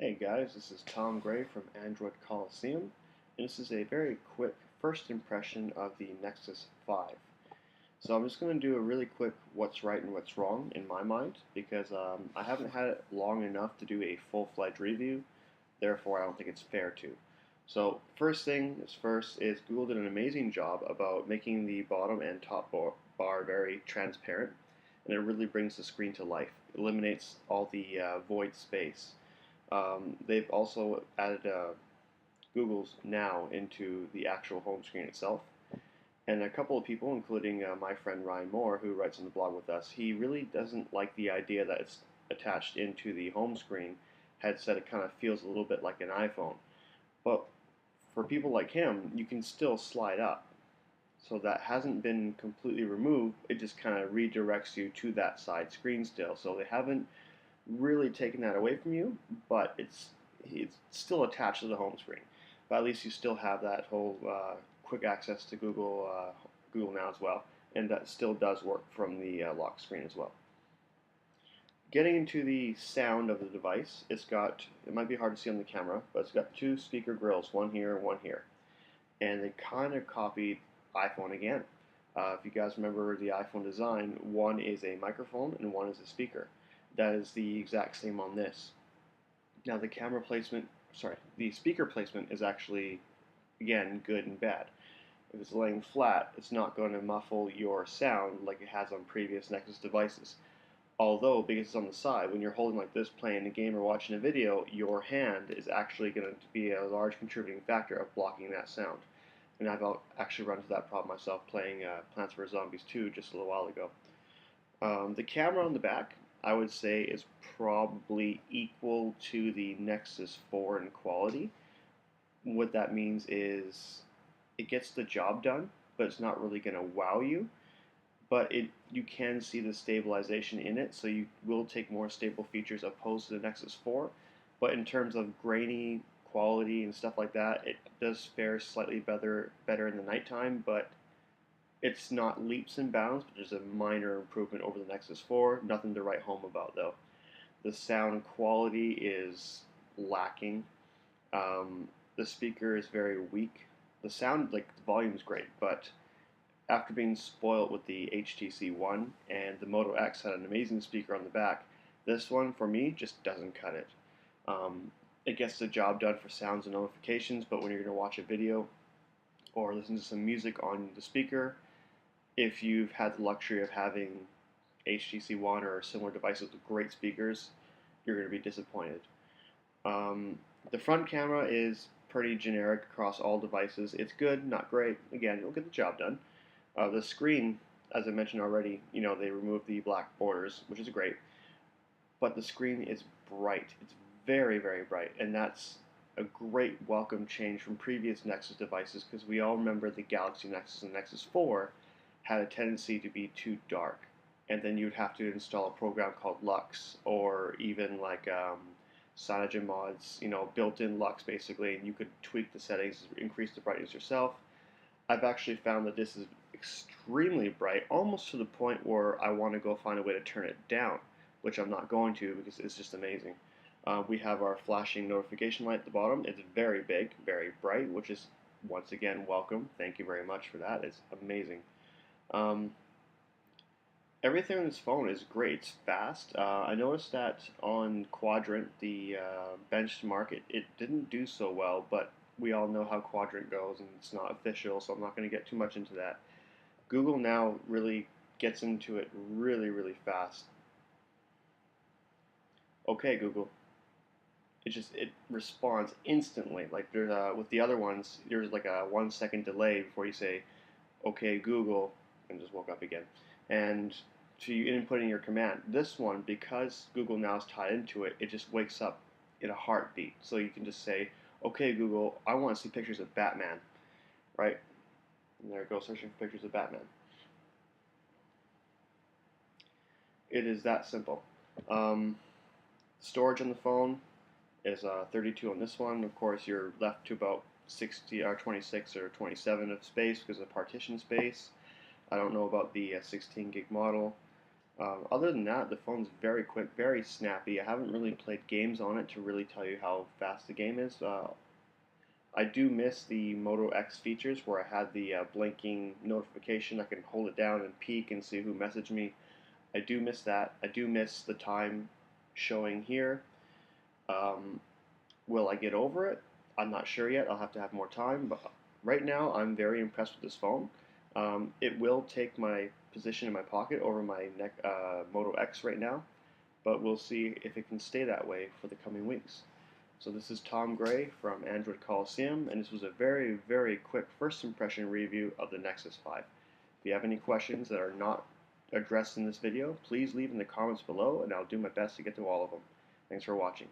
Hey guys, this is Tom Gray from Android Coliseum, and this is a very quick first impression of the Nexus 5. So I'm just going to do a really quick what's right and what's wrong in my mind, because I haven't had it long enough to do a full-fledged review, therefore I don't think it's fair to. So first thing is first is Google did an amazing job about making the bottom and top bar very transparent, and it really brings the screen to life. It eliminates all the void space. They've also added Google's Now into the actual home screen itself. And a couple of people, including my friend Ryan Moore, who writes on the blog with us, he really doesn't like the idea that it's attached into the home screen. Had said it kind of feels a little bit like an iPhone. But for people like him, you can still slide up. So that hasn't been completely removed. It just kind of redirects you to that side screen still. So they haven't really taken that away from you, but it's still attached to the home screen. But at least you still have that whole quick access to Google Now as well, and that still does work from the lock screen as well. Getting into the sound of the device, it might be hard to see on the camera, but it's got two speaker grills, one here and one here. And they kind of copied iPhone again. If you guys remember the iPhone design, one is a microphone and one is a speaker. That is the exact same on this. Now the speaker placement is actually, again, good and bad. If it's laying flat, it's not going to muffle your sound like it has on previous Nexus devices. Although, because it's on the side, when you're holding like this playing a game or watching a video, your hand is actually going to be a large contributing factor of blocking that sound. And I've actually run into that problem myself playing Plants vs. Zombies 2 just a little while ago. The camera on the back, I would say, is probably equal to the Nexus 4 in quality. What that means is it gets the job done, but it's not really going to wow you. But you can see the stabilization in it, so you will take more stable features opposed to the Nexus 4. But in terms of grainy quality and stuff like that, it does fare slightly better in the nighttime, but it's not leaps and bounds, but there's a minor improvement over the Nexus 4. Nothing to write home about, though. The sound quality is lacking. The speaker is very weak. The sound, like, the volume is great, but after being spoiled with the HTC One and the Moto X had an amazing speaker on the back, this one, for me, just doesn't cut it. It gets the job done for sounds and notifications, but when you're going to watch a video or listen to some music on the speaker, if you've had the luxury of having HTC One or similar devices with great speakers, you're going to be disappointed. The front camera is pretty generic across all devices. It's good, not great. Again, it'll get the job done. The screen, as I mentioned already, they removed the black borders, which is great. But the screen is bright. It's very, very bright, and that's a great welcome change from previous Nexus devices, because we all remember the Galaxy Nexus and Nexus 4 had a tendency to be too dark, and then you'd have to install a program called Lux, or even like CyanogenMod's, built-in Lux basically, and you could tweak the settings, increase the brightness yourself. I've actually found that this is extremely bright, almost to the point where I want to go find a way to turn it down, which I'm not going to because it's just amazing. We have our flashing notification light at the bottom. It's very big, very bright, which is, once again, welcome. Thank you very much for that. It's amazing. Everything on this phone is great. It's fast. I noticed that on Quadrant, the benchmark, it didn't do so well, but we all know how Quadrant goes, and it's not official, so I'm not going to get too much into that. Google Now really gets into it really, really fast. Okay, Google. It responds instantly. Like with the other ones, there's like a 1 second delay before you say, "Okay, Google," and just woke up again. And to you inputting your command. This one, because Google Now is tied into it, it just wakes up in a heartbeat. So you can just say, "Okay, Google, I want to see pictures of Batman," right? And there it goes, searching for pictures of Batman. It is that simple. Storage on the phone is 32 on this one. Of course, you're left to about 60 or 26 or 27 of space because of partition space. I don't know about the 16 gig model. Other than that, the phone's very quick, very snappy. I haven't really played games on it to really tell you how fast the game is. I do miss the Moto X features where I had the blinking notification. I can hold it down and peek and see who messaged me. I do miss that. I do miss the time showing here. Um, will I get over it? I'm not sure yet. I'll have to have more time. But right now, I'm very impressed with this phone. It will take my position in my pocket over my Moto X right now, but we'll see if it can stay that way for the coming weeks. So this is Tom Gray from Android Coliseum, and this was a very, very quick first impression review of the Nexus 5. If you have any questions that are not addressed in this video, please leave in the comments below, and I'll do my best to get to all of them. Thanks for watching.